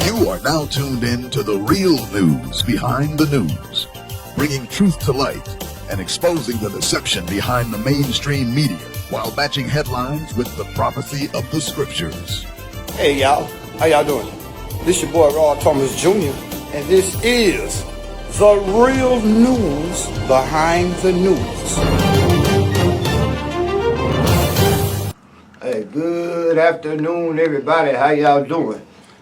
You are now tuned in to the real news behind the news, bringing truth to light and exposing the deception behind the mainstream media while matching headlines with the prophecy of the scriptures. Hey y'all, how y'all doing? This your boy Rob Thomas Jr. and this is the real news behind the news. Hey, good afternoon everybody, how y'all doing?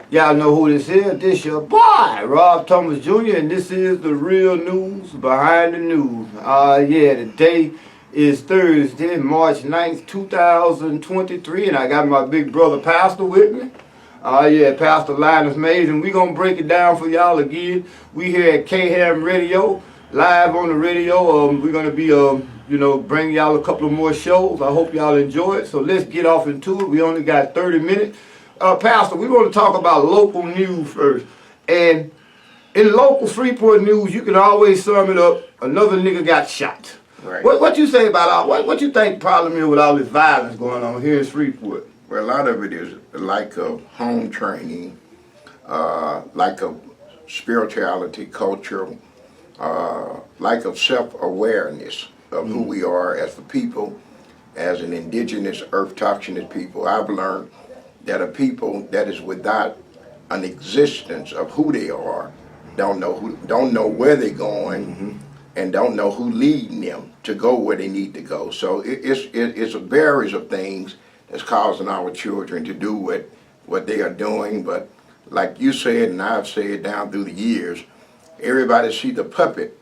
Y'all know who this is. This your boy, Rob Thomas Jr., and this is the real news behind the news. Today is Thursday, March 9th, 2023, and I got my big brother Pastor with me. Pastor Linus Mays, and we're going to break it down for y'all again. We here at KHAM Radio, live on the radio. We're going to be, bring y'all a couple of more shows. I hope y'all enjoy it, so let's get off into it. We only got 30 minutes. Pastor, we want to talk about local news first. And in local Freeport news, you can always sum it up. Another nigga got shot. Right. What you say about all? What you think the problem is with all this violence going on here in Freeport? Well, a lot of it is lack of home training, lack of spirituality, culture, lack of self-awareness of who we are as the people, as an indigenous earth toxinous people. I've learned that a people that is without an existence of who they are, don't know where they're going, and don't know who leading them to go where they need to go. So it's a variety of things that's causing our children to do what they are doing. But like you said, and I've said down through the years, everybody see the puppet,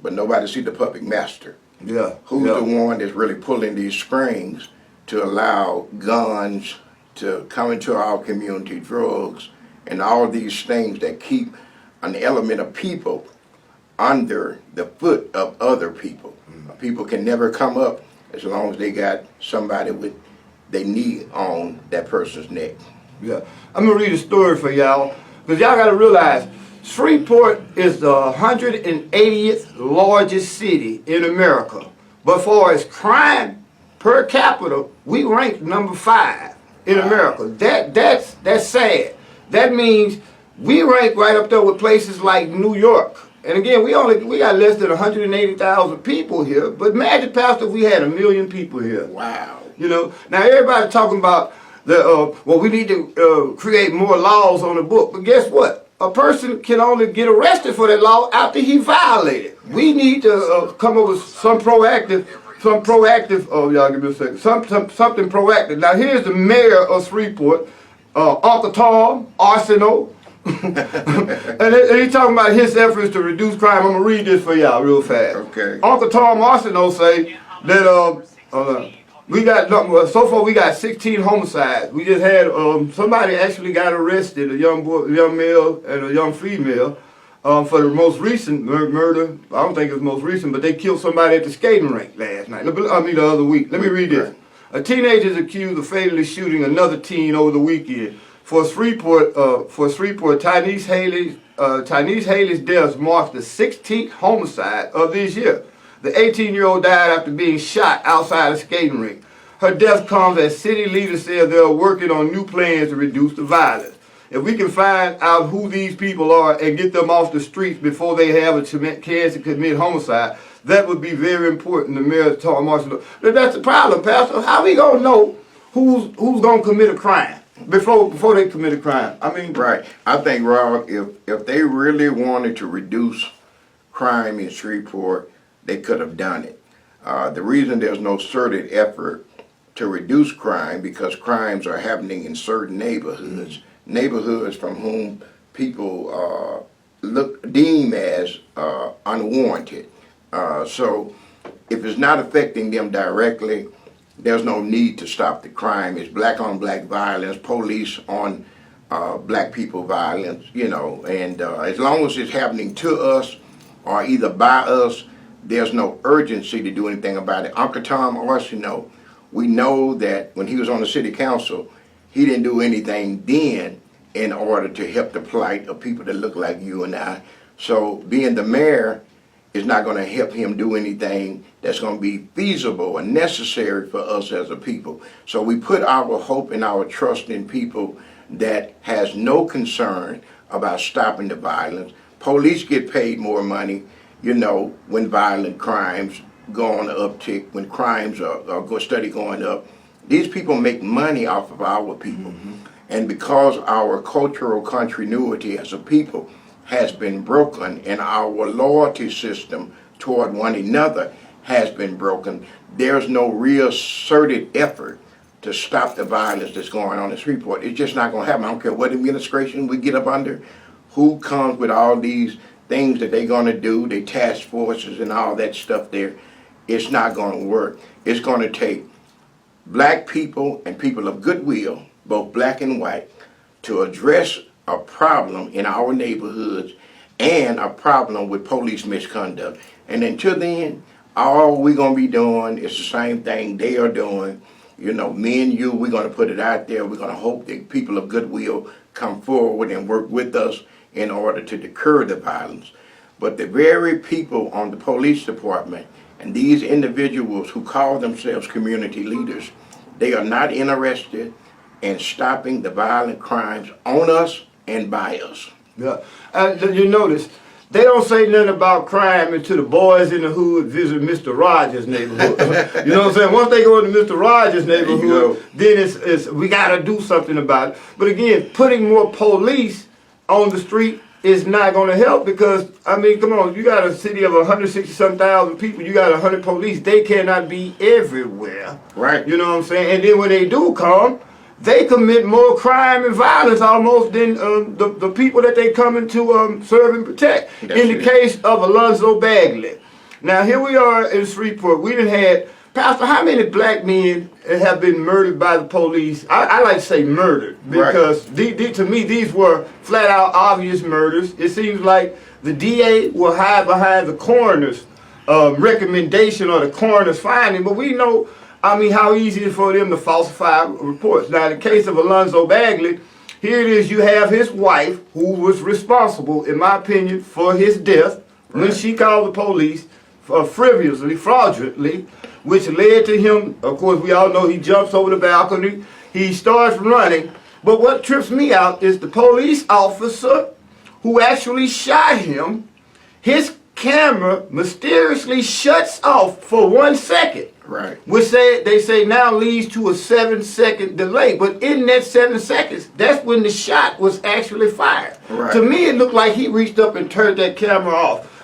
but nobody see the puppet master. Yeah. Who's the one that's really pulling these strings to allow guns to come into our community, drugs, and all these things that keep an element of people under the foot of other people. People can never come up as long as they got somebody with their knee on that person's neck. Yeah. I'm going to read a story for y'all, because y'all got to realize Shreveport is the 180th largest city in America. But for its crime per capita, we rank number 5 in America. That's sad. That means we rank right up there with places like New York. And again, we got less than 180,000 people here. But imagine, Pastor, if we had 1 million people here. Wow. Now everybody talking about we need to create more laws on the book. But guess what? A person can only get arrested for that law after he violated. We need to come up with some proactive, y'all give me a second, something proactive. Now here's the mayor of Shreveport, Uncle Tom Arsenault, and he's talking about his efforts to reduce crime. I'm gonna read this for y'all real fast. Okay. Uncle Tom Arsenault say that we got 16 homicides. We just had somebody actually got arrested, a young male and a young female, for the most recent murder. I don't think it was most recent, but they killed somebody at the skating rink last night. The other week. Let me read this. A teenager is accused of fatally shooting another teen over the weekend. For Shreveport, Tynese Haley's death marks the 16th homicide of this year. The 18-year-old died after being shot outside a skating rink. Her death comes as city leaders say they are working on new plans to reduce the violence. If we can find out who these people are and get them off the streets before they have a chance to commit homicide, that would be very important. The mayor Tom Marshall. But that's the problem, Pastor. How we gonna know who's gonna commit a crime before they commit a crime? I mean, right. I think, Rob, if they really wanted to reduce crime in Shreveport, they could have done it. The reason there's no concerted effort to reduce crime because crimes are happening in certain neighborhoods from whom people deem as unwarranted. So if it's not affecting them directly, there's no need to stop the crime. It's black on black violence, police on black people violence, and as long as it's happening to us or either by us, there's no urgency to do anything about it. Uncle Tom Arsenault, we know that when he was on the city council, he didn't do anything then in order to help the plight of people that look like you and I. So being the mayor is not going to help him do anything that's going to be feasible and necessary for us as a people. So we put our hope and our trust in people that has no concern about stopping the violence. Police get paid more money, when violent crimes go on an uptick, when crimes are steady going up. These people make money off of our people. And because our cultural continuity as a people has been broken and our loyalty system toward one another has been broken, there's no real concerted effort to stop the violence that's going on in Shreveport. It's just not going to happen. I don't care what administration we get up under, who comes with all these things that they're going to do, their task forces and all that stuff there. It's not going to work. It's going to take black people and people of goodwill, both black and white, to address a problem in our neighborhoods and a problem with police misconduct. And until then, all we're going to be doing is the same thing they are doing. Me and you, we're going to put it out there. We're going to hope that people of goodwill come forward and work with us in order to deter the violence. But the very people on the police department and these individuals who call themselves community leaders, they are not interested in stopping the violent crimes on us and by us. Yeah. You notice, they don't say nothing about crime until the boys in the hood visit Mr. Rogers' neighborhood. You know what I'm saying? Once they go into Mr. Rogers' neighborhood, then it's we got to do something about it. But again, putting more police on the street is not going to help because, come on, you got a city of 160-some-thousand people, you got 100 police, they cannot be everywhere. Right. You know what I'm saying? And then when they do come, they commit more crime and violence almost than the people that they come in to serve and protect. That's in the case of Alonzo Bagley. Now here we are in Shreveport. We done had, Pastor, how many black men have been murdered by the police? I like to say murdered because to me these were flat out obvious murders. It seems like the DA will hide behind the coroner's recommendation or the coroner's finding, but we know how easy it is for them to falsify reports. Now, in the case of Alonzo Bagley, here it is, you have his wife, who was responsible, in my opinion, for his death when she called the police frivolously, fraudulently, which led to him, of course, we all know he jumps over the balcony, he starts running. But what trips me out is the police officer who actually shot him, his camera mysteriously shuts off for 1 second. Right. Which they say now leads to a 7-second delay. But in that 7 seconds, that's when the shot was actually fired. Right. To me, it looked like he reached up and turned that camera off.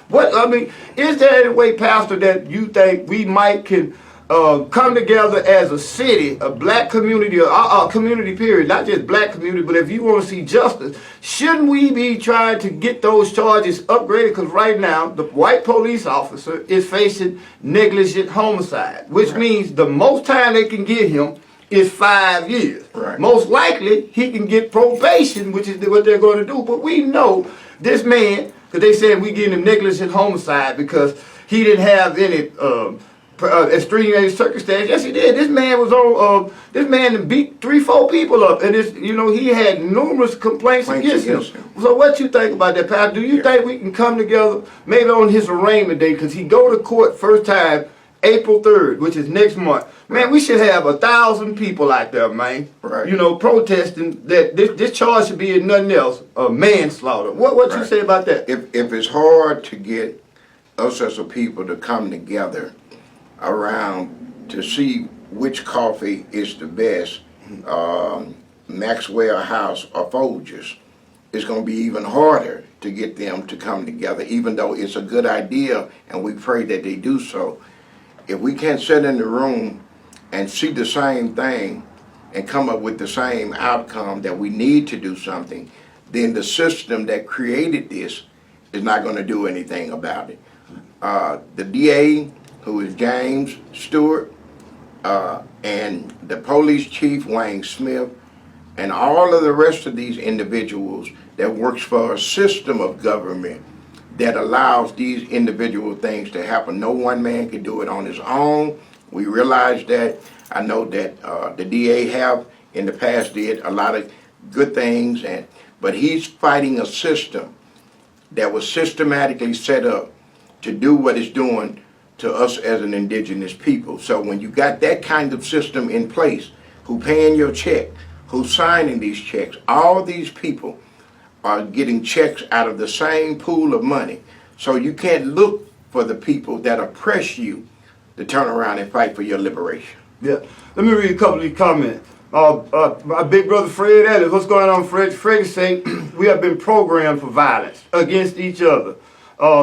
Is there any way, Pastor, that you think we might can come together as a city, a black community, or a community period, not just black community, but if you want to see justice, shouldn't we be trying to get those charges upgraded? Because right now, the white police officer is facing negligent homicide, which means the most time they can get him is 5 years. Right. Most likely, he can get probation, which is what they're going to do. But we know this man, because they said we getting him negligent homicide because he didn't have any extreme circumstance. Yes, he did. This man was on. This man beat 3-4 people up, and he had numerous complaints against him. So, what you think about that, Pastor? Do you think we can come together, maybe on his arraignment day, because he go to court first time April 3rd, which is next month? Man, we should have 1,000 people out there, man. Right. Protesting that this charge should be in nothing else, manslaughter. What you say about that? If it's hard to get us as a people to come together around to see which coffee is the best, Maxwell House or Folgers, it's going to be even harder to get them to come together, even though it's a good idea and we pray that they do so. If we can't sit in the room and see the same thing and come up with the same outcome that we need to do something, then the system that created this is not going to do anything about it. The DA, who is James Stewart, and the police chief, Wayne Smith, and all of the rest of these individuals that works for a system of government that allows these individual things to happen. No one man can do it on his own. We realize that. I know that the DA have in the past did a lot of good things, but he's fighting a system that was systematically set up to do what it's doing to us as an indigenous people. So when you got that kind of system in place, who paying your check, who's signing these checks, all these people are getting checks out of the same pool of money. So you can't look for the people that oppress you to turn around and fight for your liberation. Yeah. Let me read a couple of these comments. My big brother Fred Ellis, what's going on, Fred? Fred say, we have been programmed for violence against each other.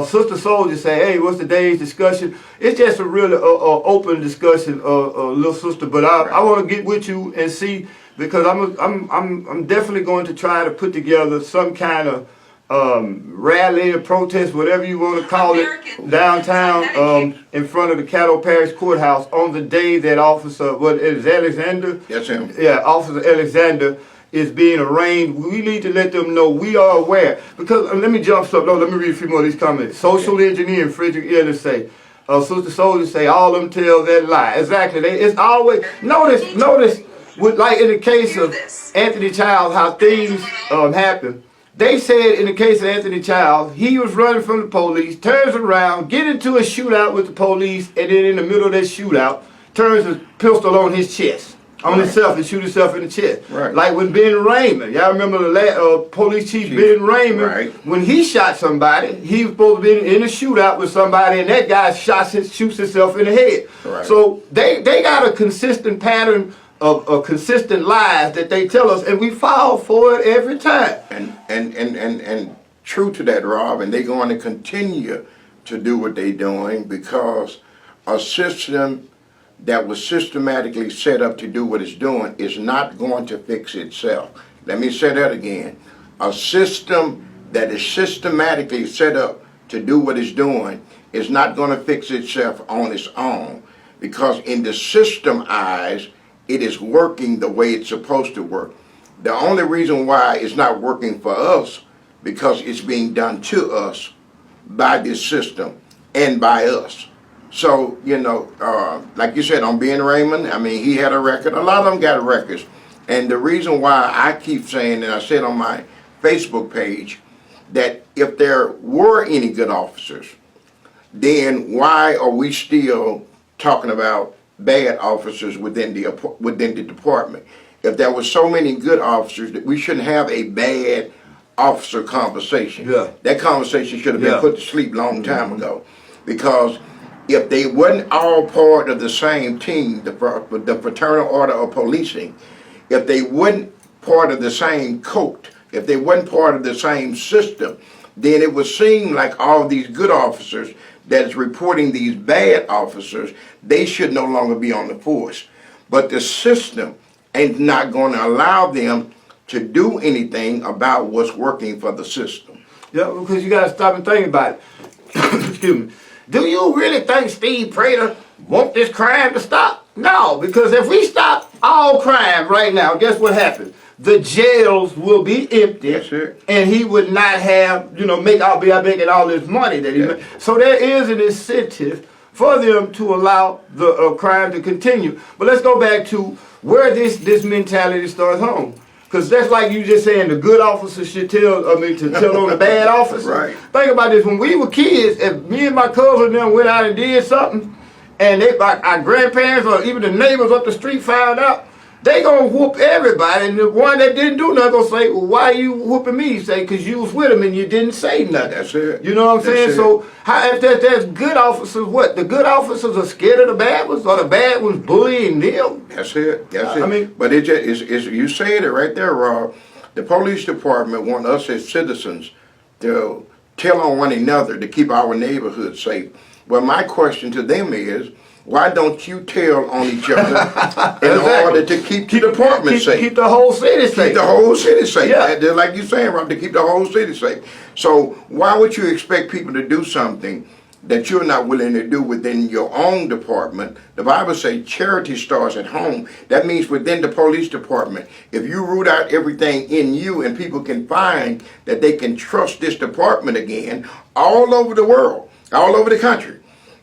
Sister Soldier say, hey, what's today's discussion? It's just a really open discussion, little sister. But I want to get with you and see, because I'm definitely going to try to put together some kind of rally or protest, whatever you want to call it, downtown in front of the Caddo Parish Courthouse on the day that Officer, what is Alexander? That's him. Yeah, Officer Alexander is being arraigned. We need to let them know we are aware. Because, let me jump stuff. No, let me read a few more of these comments. Social engineer Frederick Ellis say, Sister Soldier say, all of them tell that lie. Exactly. It's always, notice, with, like in the case of Anthony Childs, how things happen. They said in the case of Anthony Childs, he was running from the police, turns around, get into a shootout with the police, and then in the middle of that shootout, turns his pistol on his chest, on himself, and shoot himself in the chest. Right. Like when Ben Raymond, y'all remember the police chief Ben Raymond, when he shot somebody, he was supposed to be in a shootout with somebody, and that guy shoots himself in the head. Right. So they got a consistent pattern of consistent lies that they tell us, and we fall for it every time. And true to that, Rob, and they're going to continue to do what they're doing, because a system that was systematically set up to do what it's doing is not going to fix itself. Let me say that again. A system that is systematically set up to do what it's doing is not going to fix itself on its own, because in the system eyes, it is working the way it's supposed to work. The only reason why it's not working for us, because it's being done to us by this system and by us. So, you know, like you said, on Ben Raymond, I mean, he had a record. A lot of them got records. And the reason why I keep saying, and I said on my Facebook page, that if there were any good officers, then why are we still talking about bad officers within the department? If there were so many good officers, that we shouldn't have a bad officer conversation. Yeah. That conversation should have been put to sleep long time ago, because if they wasn't all part of the same team, the Fraternal Order of Policing, if they wasn't part of the same coat, if they wasn't part of the same system, then it would seem like all these good officers that is reporting these bad officers, they should no longer be on the force. But the system ain't not going to allow them to do anything about what's working for the system. Yeah, because you got to stop and think about it. Excuse me. Do you really think Steve Prater want this crime to stop? No, because if we stop all crime right now, guess what happens? The jails will be empty, and he would not have, you know, making all this money that he made. So there is an incentive for them to allow the crime to continue. But let's go back to where this mentality starts home. Because that's like you just saying the good officers should tell on the bad officers. Right. Think about this. When we were kids, if me and my cousin and them went out and did something, and our grandparents or even the neighbors up the street found out, they gonna whoop everybody, and the one that didn't do nothing gonna say, well, why are you whooping me? You say, because you was with him and you didn't say nothing. That's it. You know what I'm saying? So if there's good officers, what? The good officers are scared of the bad ones, or the bad ones bullying them? That's it. That's it. I mean, but it just is you saying it right there, Rob. The police department want us as citizens to tell on one another to keep our neighborhood safe. Well, my question to them is, why don't you tell on each other in order to keep the department safe? Keep the whole city safe. Keep the whole city safe. Yeah. Just like you're saying, Rob, to keep the whole city safe. So why would you expect people to do something that you're not willing to do within your own department? The Bible says charity starts at home. That means within the police department. If you root out everything in you and people can find that they can trust this department again all over the world, all over the country,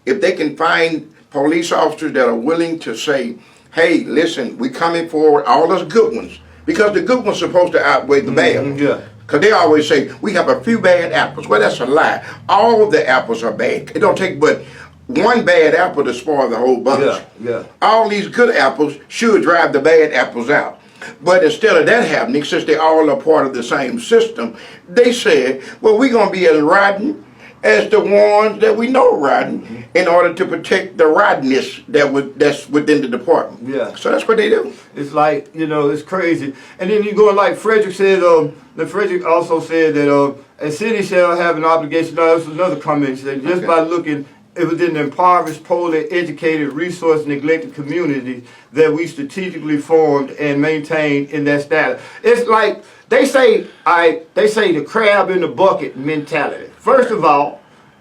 if they can find police officers that are willing to say, hey, listen, we coming forward, all those good ones, because the good ones are supposed to outweigh the bad ones. Yeah. Because they always say, we have a few bad apples. Well, that's a lie. All the apples are bad. It don't take but one bad apple to spoil the whole bunch. Yeah. All these good apples should drive the bad apples out. But instead of that happening, since they all are part of the same system, they said, well, we're going to be as rotten as the ones that we know rotten in order to protect the rottenness that's within the department. Yeah. So that's what they do. It's like, it's crazy. And then you go like Frederick said, Frederick also said that a city shall have an obligation. No, this was another comment. He said, just by looking within the impoverished, poorly educated, resource neglected communities that we strategically formed and maintained in that status. It's like they say the crab in the bucket mentality. First of all,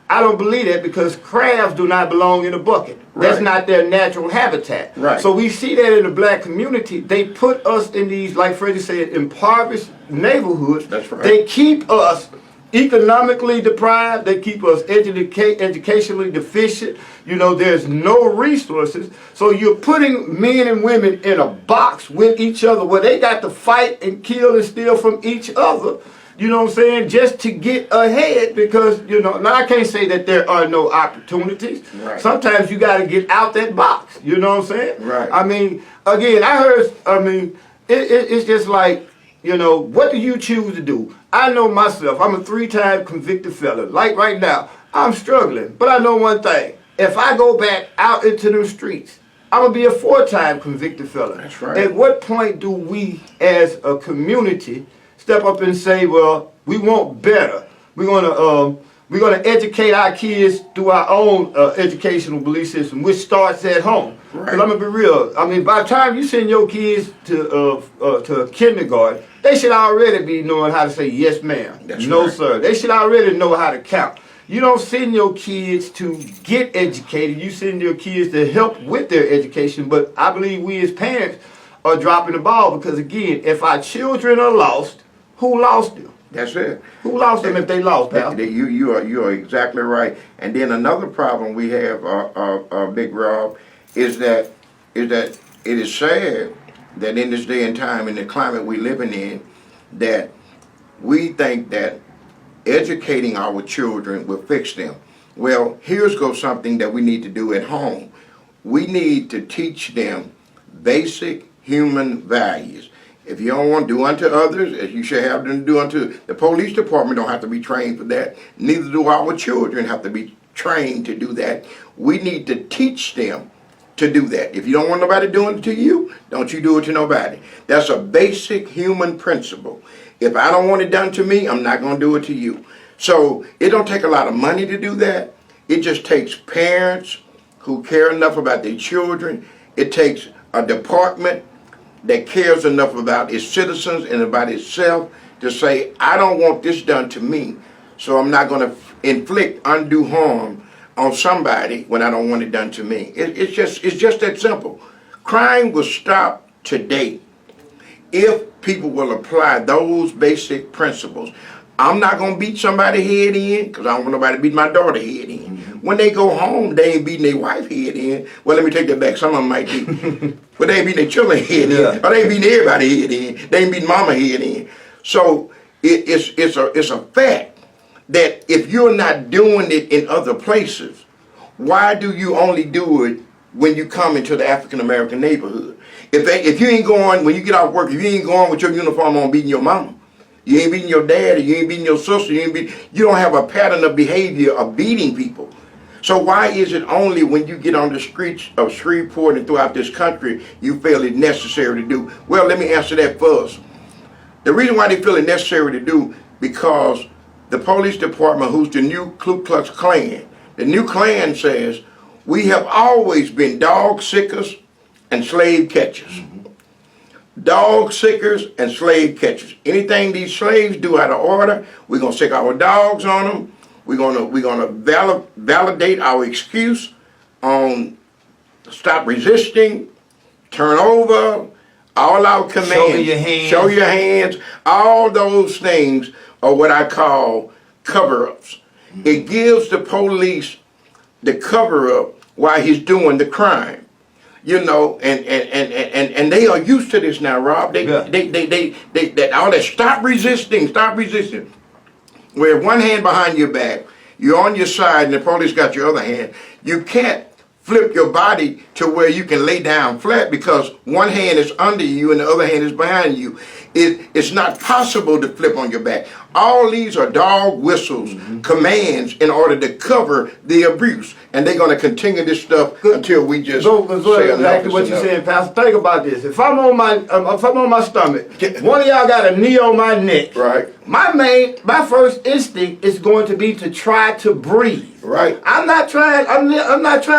I don't believe that because crabs do not belong in a bucket. That's not their natural habitat. Right. So we see that in the black community. They put us in these, like Freddie said, impoverished neighborhoods. That's right. They keep us economically deprived. They keep us educationally deficient. There's no resources. So you're putting men and women in a box with each other where they got to fight and kill and steal from each other. You know what I'm saying? Just to get ahead because, now I can't say that there are no opportunities. Right. Sometimes you got to get out that box. You know what I'm saying? Right. I mean, again, it's just like, what do you choose to do? I know myself. I'm a 3-time convicted felon. Like right now, I'm struggling. But I know one thing. If I go back out into the streets, I'm going to be a 4-time convicted felon. That's right. At what point do we as a community step up and say, well, we want better. We're gonna educate our kids through our own educational belief system, which starts at home. Because I'm gonna be real. I mean, by the time you send your kids to kindergarten, they should already be knowing how to say yes, ma'am, no, sir. They should already know how to count. You don't send your kids to get educated. You send your kids to help with their education. But I believe we as parents are dropping the ball because, again, if our children are lost, who lost them? That's it. Who lost them if they lost, pal? You are exactly right. And then another problem we have, Big Rob, is that it is sad that in this day and time, in the climate we're living in, that we think that educating our children will fix them. Well, here's something that we need to do at home. We need to teach them basic human values. If you don't want to do unto others, as you should have them do unto the police department, don't have to be trained for that. Neither do our children have to be trained to do that. We need to teach them to do that. If you don't want nobody doing it to you, don't you do it to nobody. That's a basic human principle. If I don't want it done to me, I'm not going to do it to you. So it don't take a lot of money to do that. It just takes parents who care enough about their children. It takes a department that cares enough about its citizens and about itself to say, I don't want this done to me, so I'm not going to inflict undue harm on somebody when I don't want it done to me. It's just that simple. Crime will stop today if people will apply those basic principles. I'm not going to beat somebody's head in because I don't want nobody to beat my daughter's head in. When they go home, they ain't beating their wife's head in. Well, let me take that back. Some of them might be. But they ain't beating their children's head in. Or they ain't beating everybody's head in. They ain't beating mama's head in. So it's a fact that if you're not doing it in other places, why do you only do it when you come into the African American neighborhood? If you ain't going, when you get off work, if you ain't going with your uniform on beating your mama, you ain't beating your daddy, you ain't beating your sister, you don't have a pattern of behavior of beating people. So why is it only when you get on the streets of Shreveport and throughout this country you feel it necessary to do? Well, let me answer that first. The reason why they feel it necessary to do, because the police department, who's the new Ku Klux Klan, the new Klan says, we have always been dog sickers and slave catchers. Dog sickers and slave catchers. Anything these slaves do out of order, we're going to stick our dogs on them. We're gonna validate our excuse on stop resisting, turn over, all our commands. Show your hands. All those things are what I call cover-ups. It gives the police the cover-up while he's doing the crime. You know, and they are used to this now, Rob. They all that stop resisting. Where one hand behind your back, you're on your side, and the police got your other hand. You can't flip your body to where you can lay down flat, because one hand is under you and the other hand is behind you. It's not possible to flip on your back. All these are dog whistles, commands in order to cover the abuse. And they're going to continue this stuff until we just say exactly what you're saying, Pastor. Think about this. If I'm on my stomach, one of y'all got a knee on my neck. Right. My first instinct is going to be to try to breathe. Right. I'm not trying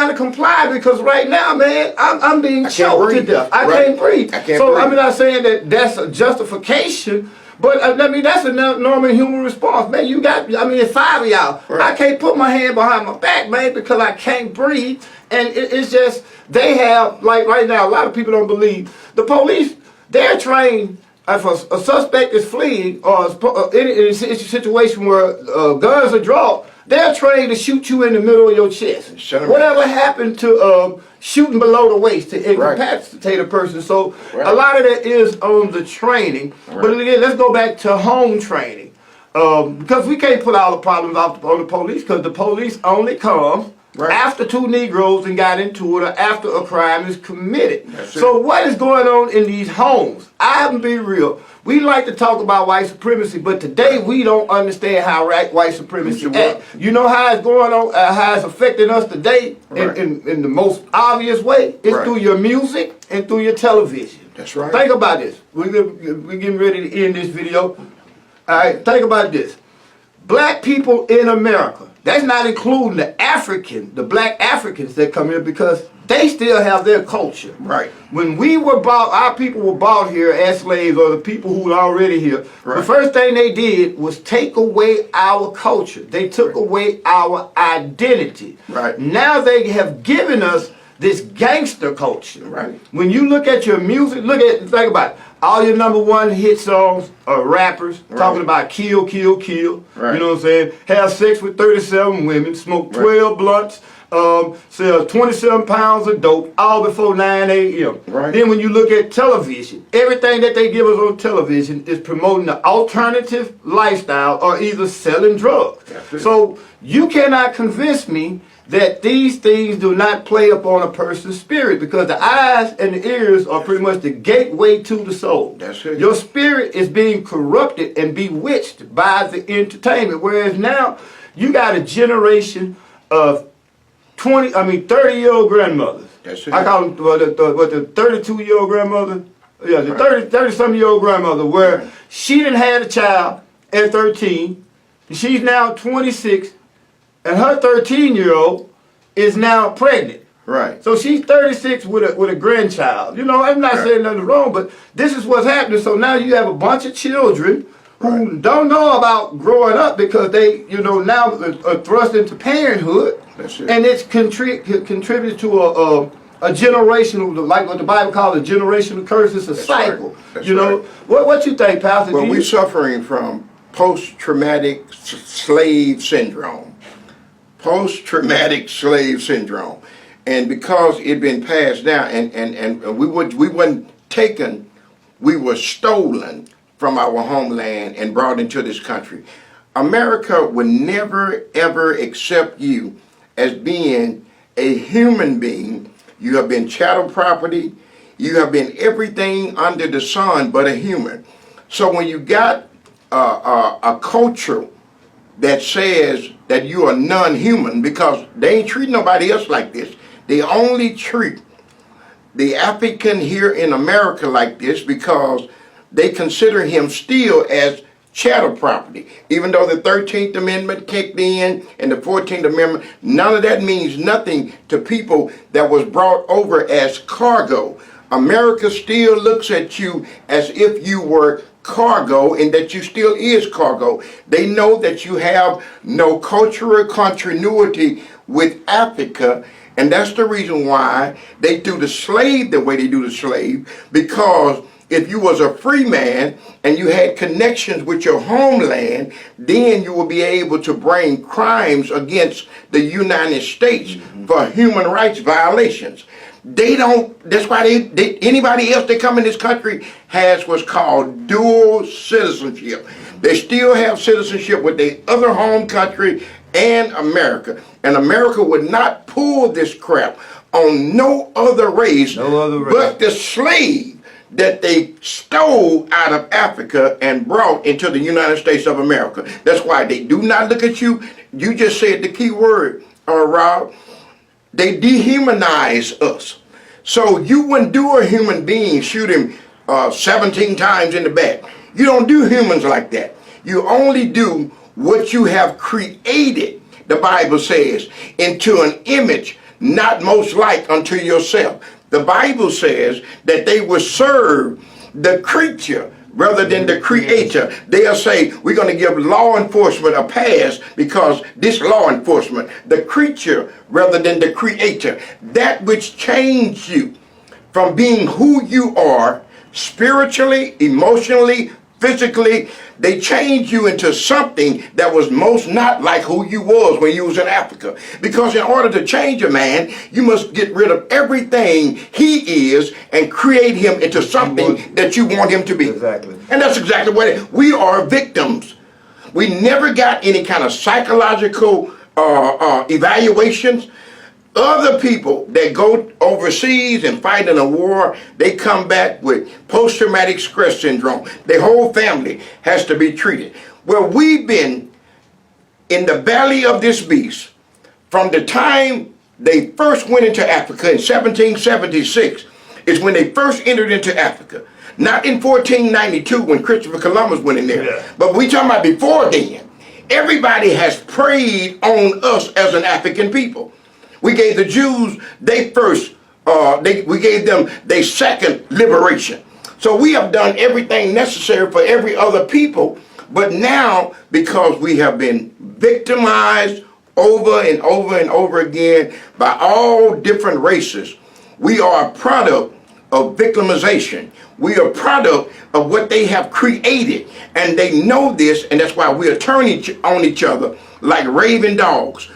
to comply because right now, man, I'm being choked to death. I can't breathe. So I'm not saying that that's a justification, but that's a normal human response, man. It's 5 of y'all. Right. I can't put my hand behind my back, man, because I can't breathe. And it's just, they have, like right now, a lot of people don't believe. The police, they're trained, if a suspect is fleeing or in a situation where guns are drawn, they're trained to shoot you in the middle of your chest. Whatever happened to shooting below the waist to incapacitate a person. So a lot of that is on the training. But again, let's go back to home training. Because we can't put all the problems off on the police, because the police only come after two Negroes and got into it or after a crime is committed. So what is going on in these homes? I haven't been real. We like to talk about white supremacy, but today we don't understand how white supremacy acts. You know how it's going on, how it's affecting us today in the most obvious way? It's through your music and through your television. That's right. Think about this. We're getting ready to end this video. All right, think about this. Black people in America, that's not including the black Africans that come here, because they still have their culture. Right. When we were bought, our people were bought here as slaves, or the people who were already here. The first thing they did was take away our culture. They took away our identity. Now they have given us this gangster culture. When you look at your music, think about it. All your #1 hit songs are rappers talking about kill, kill, kill. You know what I'm saying? Have sex with 37 women, smoke 12 blunts, sell 27 pounds of dope, all before 9 a.m. Then when you look at television, everything that they give us on television is promoting the alternative lifestyle or either selling drugs. So you cannot convince me that these things do not play upon a person's spirit, because the eyes and the ears are pretty much the gateway to the soul. Your spirit is being corrupted and bewitched by the entertainment, whereas now you got a generation of 30-year-old grandmothers. I call them the 32-year-old grandmother. Yeah, the 30-some-year-old grandmother, where she didn't have a child at 13, and she's now 26, and her 13-year-old is now pregnant. So she's 36 with a grandchild. You know, I'm not saying nothing wrong, but this is what's happening. So now you have a bunch of children who don't know about growing up, because they, now are thrust into parenthood, and it's contributed to a generational, like what the Bible calls a generational curse. It's a cycle. What you think, Pastor? Well, we're suffering from post-traumatic slave syndrome. Post-traumatic slave syndrome. And because it been passed down, and we wasn't taken, we were stolen from our homeland and brought into this country. America would never ever accept you as being a human being. You have been chattel property. You have been everything under the sun but a human. So when you got a culture that says that you are non-human, because they ain't treat nobody else like this. They only treat the African here in America like this because they consider him still as chattel property. Even though the 13th Amendment kicked in and the 14th Amendment, none of that means nothing to people that was brought over as cargo. America still looks at you as if you were cargo, and that you still is cargo. They know that you have no cultural continuity with Africa, and that's the reason why they do the slave the way they do the slave, because if you was a free man and you had connections with your homeland, then you will be able to bring crimes against the United States for human rights violations. They don't, that's why anybody else that come in this country has what's called dual citizenship. They still have citizenship with their other home country and America. And America would not pull this crap on no other race, but the slave that they stole out of Africa and brought into the United States of America. That's why they do not look at you. You just said the key word, Rob. They dehumanize us. So you wouldn't do a human being, shoot him 17 times in the back. You don't do humans like that. You only do what you have created, the Bible says, into an image not most like unto yourself. The Bible says that they will serve the creature rather than the creator. They'll say, we're going to give law enforcement a pass because this law enforcement, the creature rather than the creator. That which changed you from being who you are spiritually, emotionally, physically, they changed you into something that was most not like who you was when you was in Africa. Because in order to change a man, you must get rid of everything he is and create him into something that you want him to be. Exactly. And that's exactly what we are, victims. We never got any kind of psychological evaluations. Other people that go overseas and fight in a war, they come back with post-traumatic stress syndrome. Their whole family has to be treated. Well, we've been in the belly of this beast from the time they first went into Africa in 1776 is when they first entered into Africa. Not in 1492 when Christopher Columbus went in there, but we talking about before then. Everybody has preyed on us as an African people. We gave the Jews they first, we gave them their second liberation. So we have done everything necessary for every other people, but now because we have been victimized over and over and over again by all different races, we are a product of victimization. We are a product of what they have created, and they know this, and that's why we are turning on each other like raving dogs.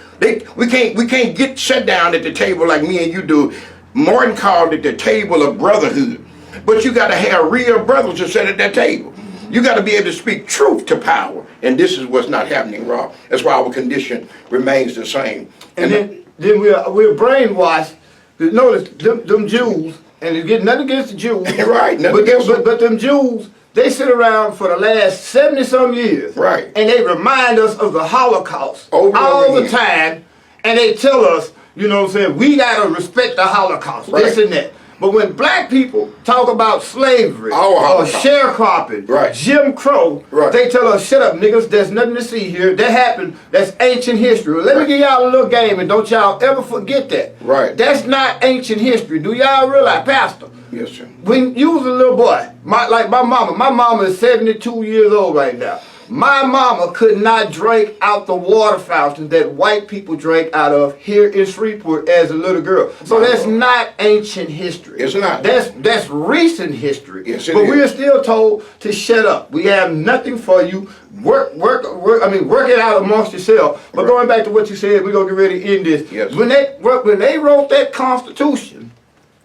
We can't get set down at the table like me and you do. Martin called it the table of brotherhood. But you got to have real brothers to sit at that table. You got to be able to speak truth to power. And this is what's not happening, Rob. That's why our condition remains the same. And then we're brainwashed. Notice them Jews, and it's getting nothing against the Jews. Right. But them Jews, they sit around for the last 70-some years. Right. And they remind us of the Holocaust all the time. And they tell us, you know what I'm saying, we got to respect the Holocaust, this and that. But when black people talk about slavery, or sharecropping, Jim Crow, they tell us, shut up, niggas, there's nothing to see here. That happened, that's ancient history. Well, let me give y'all a little game, and don't y'all ever forget that. Right. That's not ancient history. Do y'all realize, Pastor? Yes, sir. When you was a little boy, like my mama is 72 years old right now. My mama could not drink out the water fountain that white people drank out of here in Shreveport as a little girl. So that's not ancient history. It's not. That's recent history. Yes, it but is. we're still told to shut up. We have nothing for you. Work it out amongst yourself. But going back to what you said, we're gonna get ready to end this. Yes. When they wrote that Constitution,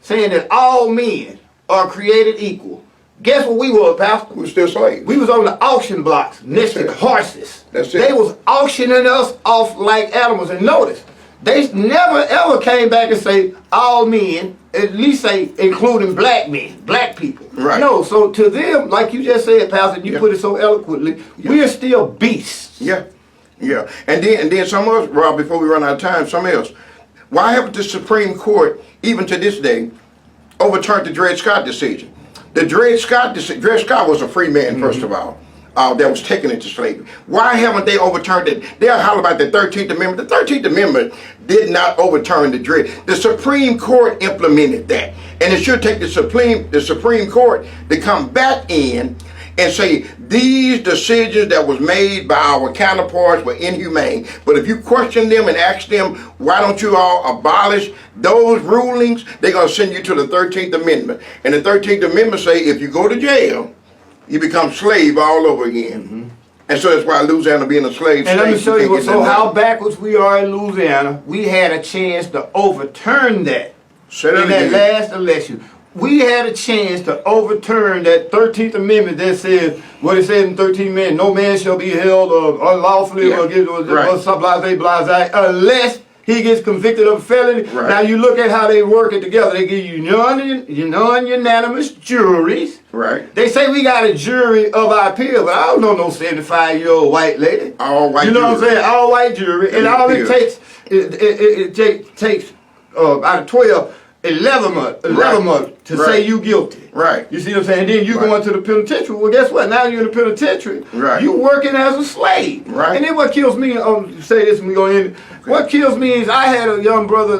saying that all men are created equal. Guess what we were, Pastor? We were still slaves. We was on the auction blocks next to horses. That's it. They was auctioning us off like animals. And notice, they never ever came back and say all men, at least say including black men, black people. Right. No, so to them, like you just said, Pastor, and you put it so eloquently, we are still beasts. Yeah. And then some of us, Rob, before we run out of time, some else. Why haven't the Supreme Court, even to this day, overturned the Dred Scott decision? The Dred Scott was a free man, first of all, that was taken into slavery. Why haven't they overturned it? They'll holler about the 13th Amendment. The 13th Amendment did not overturn the Dred. The Supreme Court implemented that. And it should take the Supreme Court to come back in and say these decisions that was made by our counterparts were inhumane. But if you question them and ask them, why don't you all abolish those rulings, they're going to send you to the 13th Amendment. And the 13th Amendment say if you go to jail, you become slave all over again. And so that's why Louisiana being a slave state. And let me show you how backwards we are in Louisiana. We had a chance to overturn that in that last election. We had a chance to overturn that 13th Amendment that says, what it says in 13th Amendment, no man shall be held unlawfully or blase, unless he gets convicted of a felony. Right. Now you look at how they work it together. They give you non-unanimous juries. Right. They say we got a jury of our peers, but I don't know no 75-year-old white lady. All white. You know jury. what I'm saying? All white jury, and all it takes, it takes out of 12, 11 months to say you guilty. Right. You see what I'm saying? Then you go into the penitentiary. Well, guess what? Now you're in the penitentiary. Right. You working as a slave. Right. And then what kills me, say this when we go in, what kills me is I had a young brother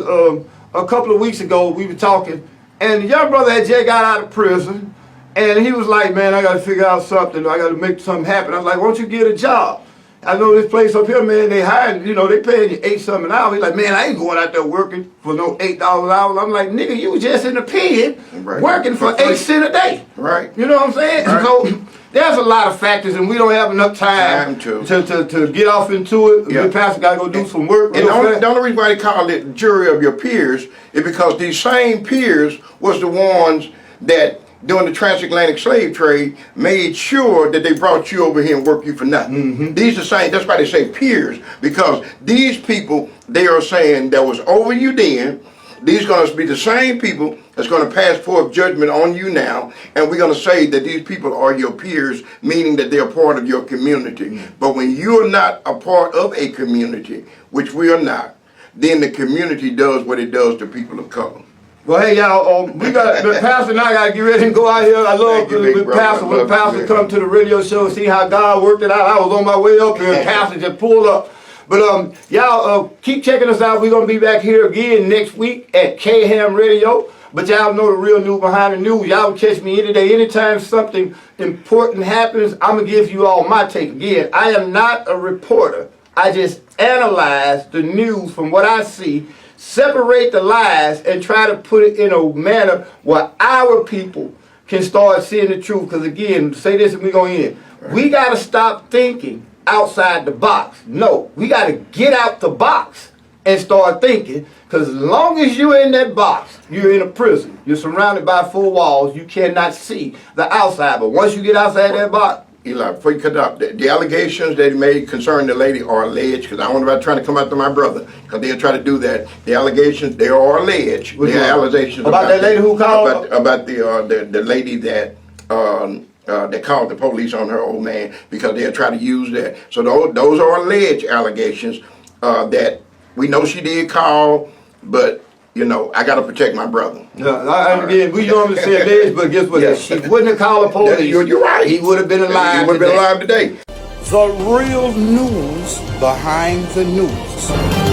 a couple of weeks ago, we were talking, and the young brother had just got out of prison, and he was like, man, I got to figure out something. I got to make something happen. I was like, why don't you get a job? I know this place up here, man, they hiring, they paying you $8 an hour. He's like, man, I ain't going out there working for no $8 an hour. I'm like, nigga, you was just in the pen working for 8 cents a day. Right. You know what I'm saying? Right. So there's a lot of factors, and we don't have enough time to get off into it. Yeah. The pastor got to go do some work. And the only reason why they call it jury of your peers is because these same peers was the ones that during the transatlantic slave trade made sure that they brought you over here and work you for nothing. Mm-hmm. These are saying, that's why they say peers, because these people, they are saying that was over you then, these are going to be the same people that's going to pass forth judgment on you now, and we're going to say that these people are your peers, meaning that they're part of your community. Mm-hmm. But when you're not a part of a community, which we are not, then the community does what it does to people of color. Well, hey, y'all, we got the pastor and I got to get ready and go out here. I love the pastor. When the pastor come to the radio show, see how God worked it out. I was on my way up here, and pastor just pulled up. But y'all keep checking us out. We're gonna be back here again next week at KHAM Radio. But y'all know the real news behind the news. Y'all can catch me any day, anytime something important happens. I'm gonna give you all my take. Again, I am not a reporter. I just analyze the news from what I see, separate the lies, and try to put it in a manner where our people can start seeing the truth. Because again, say this and we're going in. We got to stop thinking outside the box. No, we got to get out the box and start thinking. Because as long as you're in that box, you're in a prison. You're surrounded by 4 walls. You cannot see the outside. But once you get outside that box, Eli, before you cut up, the allegations that he made concerning the lady are alleged, because I don't want about trying to come after my brother, because they'll try to do that. The allegations, they are alleged. They are allegations about that lady who called? About the lady that called the police on her old man, because they'll try to use that. So those are alleged allegations that we know she did call, but I got to protect my brother. Yeah, again, we normally say this, but guess what? If she wouldn't have called the police, you're right. He would have been alive. He would have been alive today. The real news behind the news.